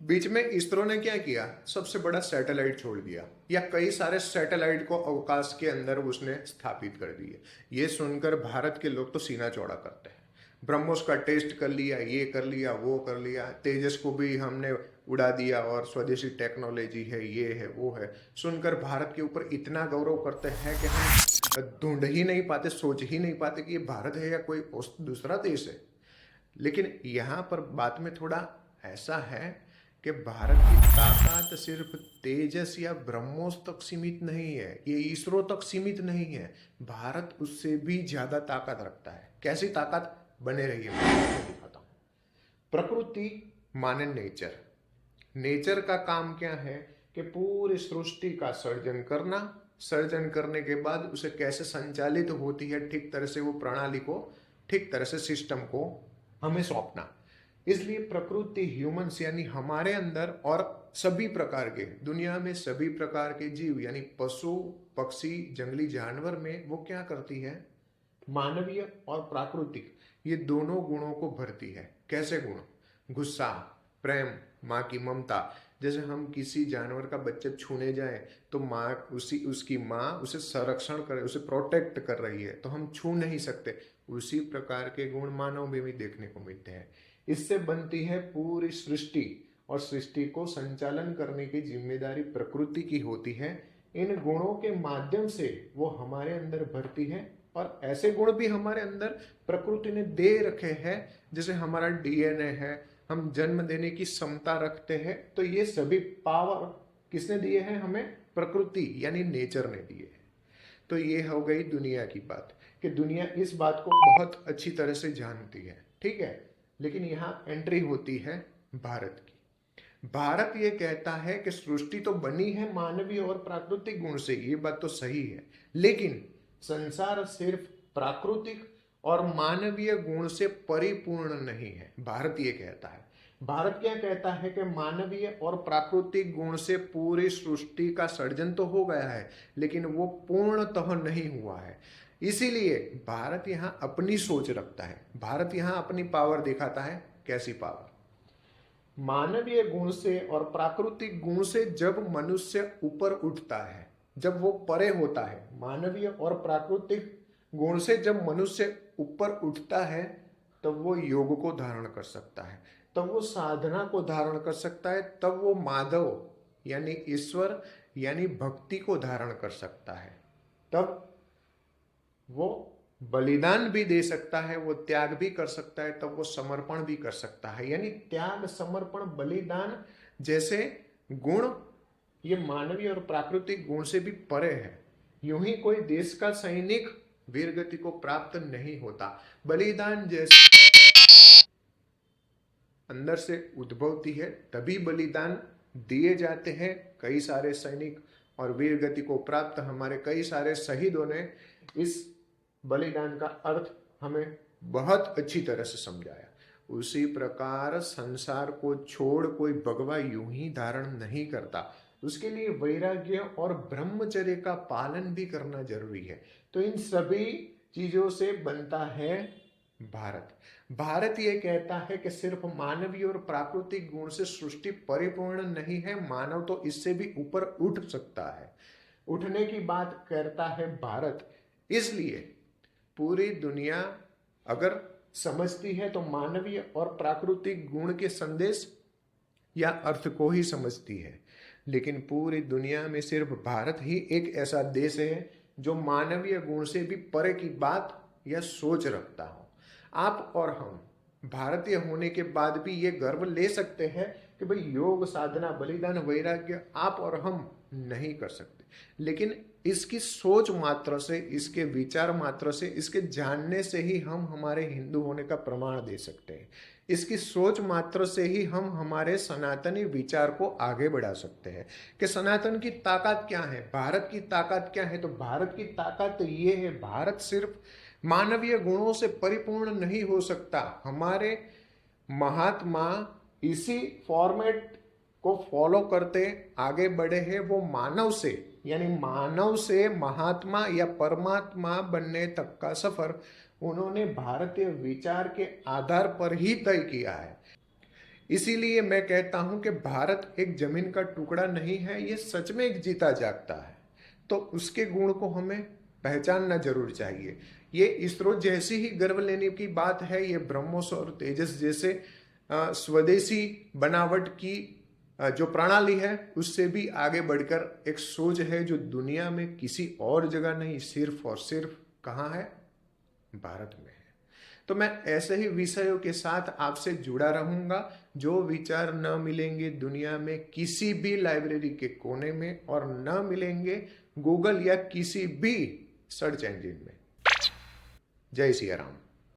बीच में इसरो ने क्या किया, सबसे बड़ा सैटेलाइट छोड़ दिया, या कई सारे सैटेलाइट को अवकाश के अंदर उसने स्थापित कर दिए। ये सुनकर भारत के लोग तो सीना चौड़ा करते हैं। ब्रह्मोस का टेस्ट कर लिया, ये कर लिया, वो कर लिया, तेजस को भी हमने उड़ा दिया और स्वदेशी टेक्नोलॉजी है, ये है, वो है। सुनकर भारत के ऊपर इतना गौरव करते हैं कि हम ढूंढ ही नहीं पाते, सोच ही नहीं पाते कि ये भारत है या कोई दूसरा देश है। लेकिन यहाँ पर बात में थोड़ा ऐसा है कि भारत की ताकत सिर्फ तेजस या ब्रह्मोस तक सीमित नहीं है, ये इसरो तक सीमित नहीं है। भारत उससे भी ज्यादा ताकत रखता है। कैसी ताकत? बने रहिए, मैं आपको दिखाता हूँ। प्रकृति माने नेचर। नेचर का काम क्या है कि पूरी सृष्टि का सर्जन करना, सर्जन करने के बाद उसे कैसे संचालित होती है, ठीक तरह से वो प्रणाली को, ठीक तरह से सिस्टम को हमें सौंपना। इसलिए प्रकृति, ह्यूमंस यानी हमारे अंदर, और सभी प्रकार के दुनिया में सभी प्रकार के जीव यानी पशु, पक्षी, जंगली जानवर में वो क्या करती है? मानवीय और प्राकृतिक ये दोनों गुणों को भरती है। कैसे गुण? गुस्सा, प्रेम, माँ की ममता। जैसे हम किसी जानवर का बच्चा छूने जाए तो माँ उसकी माँ उसे संरक्षण करे, उसे प्रोटेक्ट कर रही है, तो हम छू नहीं सकते। उसी प्रकार के गुण मानव में भी देखने को मिलते हैं। इससे बनती है पूरी सृष्टि, और सृष्टि को संचालन करने की जिम्मेदारी प्रकृति की होती है। इन गुणों के माध्यम से वो हमारे अंदर भरती है, और ऐसे गुण भी हमारे अंदर प्रकृति ने दे रखे हैं। जैसे हमारा डीएनए है, हम जन्म देने की क्षमता रखते हैं, तो ये सभी पावर किसने दिए हैं? हमें प्रकृति यानी नेचर ने दिए हैं। तो ये हो गई दुनिया की बात, कि दुनिया इस बात को बहुत अच्छी तरह से जानती है, ठीक है। लेकिन यहाँ एंट्री होती है भारत की। भारत ये कहता है कि सृष्टि तो बनी है मानवीय और प्राकृतिक गुण से, ये बात तो सही है, लेकिन संसार सिर्फ प्राकृतिक और मानवीय गुण से परिपूर्ण नहीं है। भारत ये कहता है। भारत क्या कहता है कि मानवीय और प्राकृतिक गुण से पूरी सृष्टि का सर्जन तो हो गया है, लेकिन वो पूर्णतः नहीं हुआ है। इसीलिए भारत यहाँ अपनी सोच रखता है, भारत यहाँ अपनी पावर दिखाता है। कैसी पावर? मानवीय गुण से और प्राकृतिक गुण से जब मनुष्य ऊपर उठता है, जब वो परे होता है, मानवीय और प्राकृतिक गुण से जब मनुष्य ऊपर उठता है, तब वो योग को धारण कर सकता है, तब वो साधना को धारण कर सकता है, तब वो माधव यानी ईश्वर यानी भक्ति को धारण कर सकता है, तब वो बलिदान भी दे सकता है, वो त्याग भी कर सकता है, तब वो समर्पण भी कर सकता है। यानी त्याग, समर्पण, बलिदान जैसे गुण ये मानवीय और प्राकृतिक गुण से भी परे है। यूं ही कोई देश का सैनिक वीरगति को प्राप्त नहीं होता। बलिदान जैसे अंदर से उद्भवती है, तभी बलिदान दिए जाते हैं। कई सारे सैनिक और वीरगति को प्राप्त हमारे कई सारे शहीदों ने इस बलिदान का अर्थ हमें बहुत अच्छी तरह से समझाया। उसी प्रकार संसार को छोड़ कोई भगवा यूं ही धारण नहीं करता, उसके लिए वैराग्य और ब्रह्मचर्य का पालन भी करना जरूरी है। तो इन सभी चीजों से बनता है भारत। भारत ये कहता है कि सिर्फ मानवीय और प्राकृतिक गुण से सृष्टि परिपूर्ण नहीं है, मानव तो इससे भी ऊपर उठ सकता है। उठने की बात करता है भारत। इसलिए पूरी दुनिया अगर समझती है तो मानवीय और प्राकृतिक गुण के संदेश या अर्थ को ही समझती है। लेकिन पूरी दुनिया में सिर्फ भारत ही एक ऐसा देश है जो मानवीय गुण से भी परे की बात या सोच रखता हो। आप और हम भारतीय होने के बाद भी ये गर्व ले सकते हैं कि भाई योग, साधना, बलिदान, वैराग्य आप और हम नहीं कर सकते, लेकिन इसकी सोच मात्र से, इसके विचार मात्र से, इसके जानने से ही हम हमारे हिंदू होने का प्रमाण दे सकते हैं। इसकी सोच मात्र से ही हम हमारे सनातनी विचार को आगे बढ़ा सकते हैं कि सनातन की ताकत क्या है, भारत की ताकत क्या है। तो भारत की ताकत ये है, भारत सिर्फ मानवीय गुणों से परिपूर्ण नहीं हो सकता। हमारे महात्मा इसी फॉर्मेट को फॉलो करते आगे बढ़े हैं। वो मानव से यानी मानव से महात्मा या परमात्मा बनने तक का सफर उन्होंने भारतीय विचार के आधार पर ही तय किया है। इसीलिए मैं कहता हूं कि भारत एक जमीन का टुकड़ा नहीं है, ये सच में एक जीता जागता है। तो उसके गुण को हमें पहचानना जरूर चाहिए। ये इसरो जैसी ही गर्व लेने की बात है, ये ब्रह्मोस और तेजस जैसे स्वदेशी बनावट की जो प्रणाली है उससे भी आगे बढ़कर एक सोच है जो दुनिया में किसी और जगह नहीं, सिर्फ और सिर्फ कहाँ है? भारत में है। तो मैं ऐसे ही विषयों के साथ आपसे जुड़ा रहूंगा जो विचार न मिलेंगे दुनिया में किसी भी लाइब्रेरी के कोने में और न मिलेंगे गूगल या किसी भी सर्च इंजन में। जय सिया राम।